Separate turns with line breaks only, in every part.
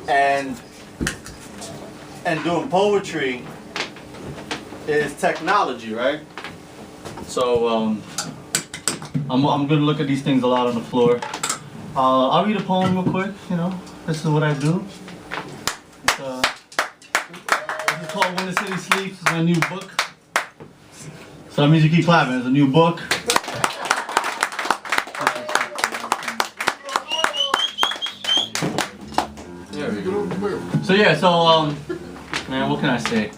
and doing poetry is technology, right? So I'm gonna look at these things a lot on the floor. I'll read a poem real quick. You know, this is what I do. This is called When the City Sleeps. It's my new book. So that means you keep clapping. It's a new book. So yeah, man, what can I say?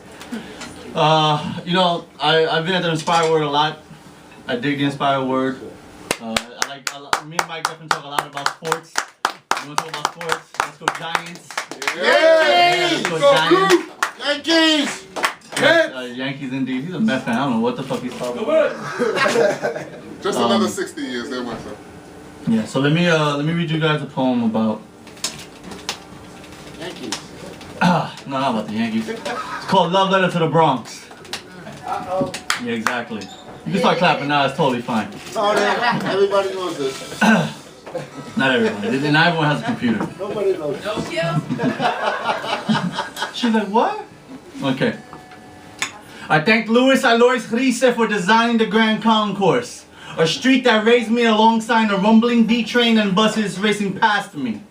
You know, I've been at the Inspired Word a lot. I dig the Inspired Word. Me and Mike Geffner talk a lot about sports. You want to talk about sports? Let's go Giants.
Yankees!
Let's go Giants.
Yankees!
Yankees indeed. He's a Mets fan. I don't know what the fuck he's talking about.
Just another 60 years, they went so.
Yeah, so let me read you guys a poem about
Yankees.
no, not about the Yankees. It's called Love Letter to the Bronx.
Uh-oh.
Yeah, exactly. You can start clapping now, it's totally fine.
Oh, everybody knows this.
Not everybody. Not everyone has a computer.
Nobody knows this.
She's like, what? Okay. I thank Luis Alois Grise for designing the Grand Concourse, a street that raised me alongside a rumbling D train and buses racing past me.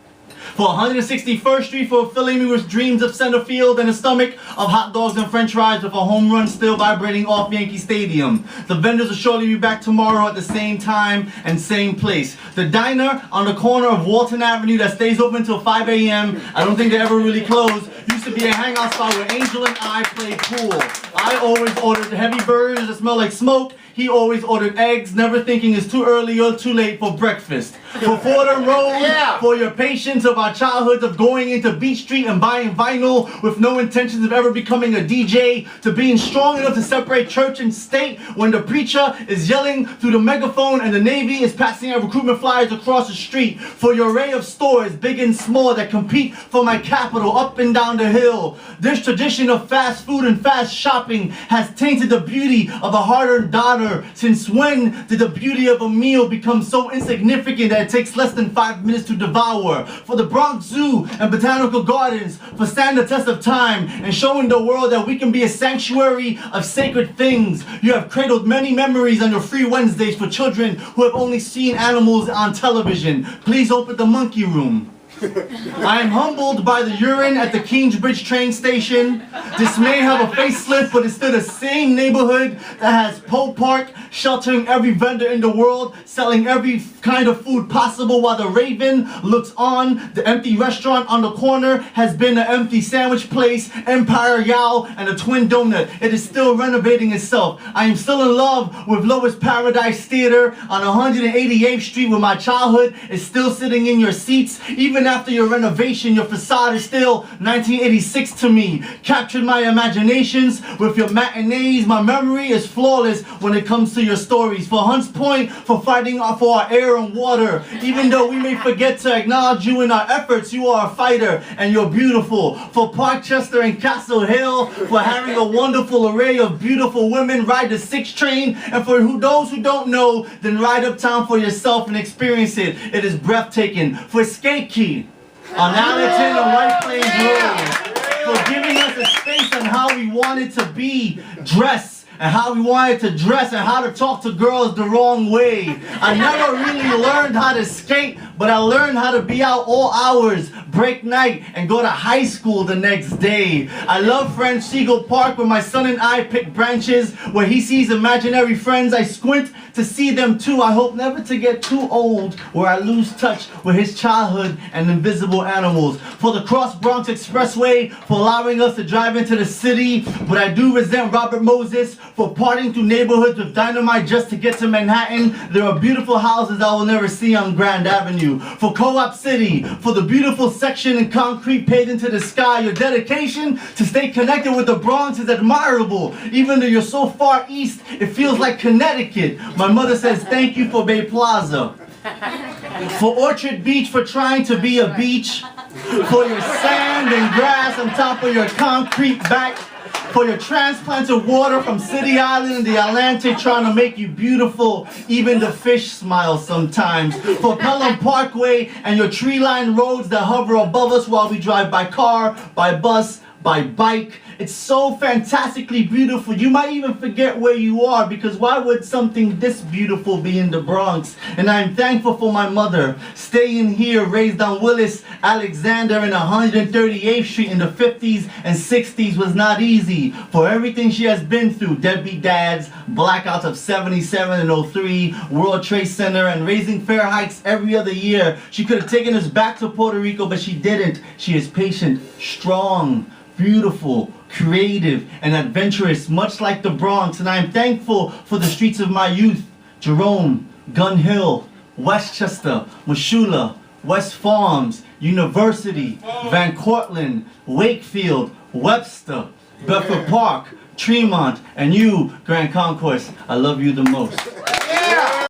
For 161st Street for filling me with dreams of center field and a stomach of hot dogs and french fries with a home run still vibrating off Yankee Stadium. The vendors will surely be back tomorrow at the same time and same place. The diner on the corner of Walton Avenue that stays open till 5 a.m. I don't think they ever really close. Used to be a hangout spot where Angel and I played pool. I always ordered heavy burgers that smell like smoke. He always ordered eggs, never thinking it's too early or too late for breakfast. For Fordham Road, for your patience of our childhoods of going into Beach Street and buying vinyl with no intentions of ever becoming a DJ, to being strong enough to separate church and state when the preacher is yelling through the megaphone and the Navy is passing out recruitment flyers across the street. For your array of stores, big and small, that compete for my capital up and down the hill. This tradition of fast food and fast shopping has tainted the beauty of a hard-earned dollar. Since when did the beauty of a meal become so insignificant that it takes less than 5 minutes to devour? For the Bronx Zoo and Botanical Gardens, for stand the test of time and showing the world that we can be a sanctuary of sacred things. You have cradled many memories on your free Wednesdays for children who have only seen animals on television. Please open the monkey room. I am humbled by the urine at the Kingsbridge train station. This may have a facelift, but it's still the same neighborhood that has Poe Park, sheltering every vendor in the world, selling every kind of food possible while the Raven looks on. The empty restaurant on the corner has been an empty sandwich place, Empire Yao, and a Twin Donut. It is still renovating itself. I am still in love with Lois Paradise Theater on 188th Street, where my childhood is still sitting in your seats. Even after your renovation, your facade is still 1986 to me. Captured my imaginations with your matinees. My memory is flawless when it comes to your stories. For Hunts Point, for fighting for our air and water. Even though we may forget to acknowledge you in our efforts, you are a fighter and you're beautiful. For Parkchester and Castle Hill, for having a wonderful array of beautiful women ride the 6 train. And for those who don't know, then ride uptown for yourself and experience it. It is breathtaking. For Skate Key on Allerton and White Plains Road, for giving us a space on how we wanted to be dressed, and how we wanted to dress, and how to talk to girls the wrong way. I never really learned how to skate, but I learned how to be out all hours, break night, and go to high school the next day. I love French Seagull Park, where my son and I pick branches, where he sees imaginary friends. I squint to see them too. I hope never to get too old, where I lose touch with his childhood and invisible animals. For the Cross Bronx Expressway, for allowing us to drive into the city, but I do resent Robert Moses for parting through neighborhoods with dynamite just to get to Manhattan. There are beautiful houses I will never see on Grand Avenue. For Co-op City, for the beautiful section in concrete paved into the sky. Your dedication to stay connected with the Bronx is admirable. Even though you're so far east, it feels like Connecticut. My mother says thank you for Bay Plaza. For Orchard Beach, for trying to be a beach. For your sand and grass on top of your concrete back. For your transplanted water from City Island in the Atlantic trying to make you beautiful. Even the fish smile sometimes. For Pelham Parkway and your tree-lined roads that hover above us while we drive by car, by bus, by bike. It's so fantastically beautiful. You might even forget where you are, because why would something this beautiful be in the Bronx? And I'm thankful for my mother, staying here, raised on Willis Alexander in 138th Street in the 50s and 60s was not easy. For everything she has been through, deadbeat dads, blackouts of 77 and 03, World Trade Center, and raising fare hikes every other year. She could have taken us back to Puerto Rico, but she didn't. She is patient, strong, beautiful, creative, and adventurous, much like the Bronx. And I am thankful for the streets of my youth: Jerome, Gun Hill, Westchester, Moshula, West Farms, University, Van Cortlandt, Wakefield, Webster, Bedford Park, Tremont, and you, Grand Concourse. I love you the most.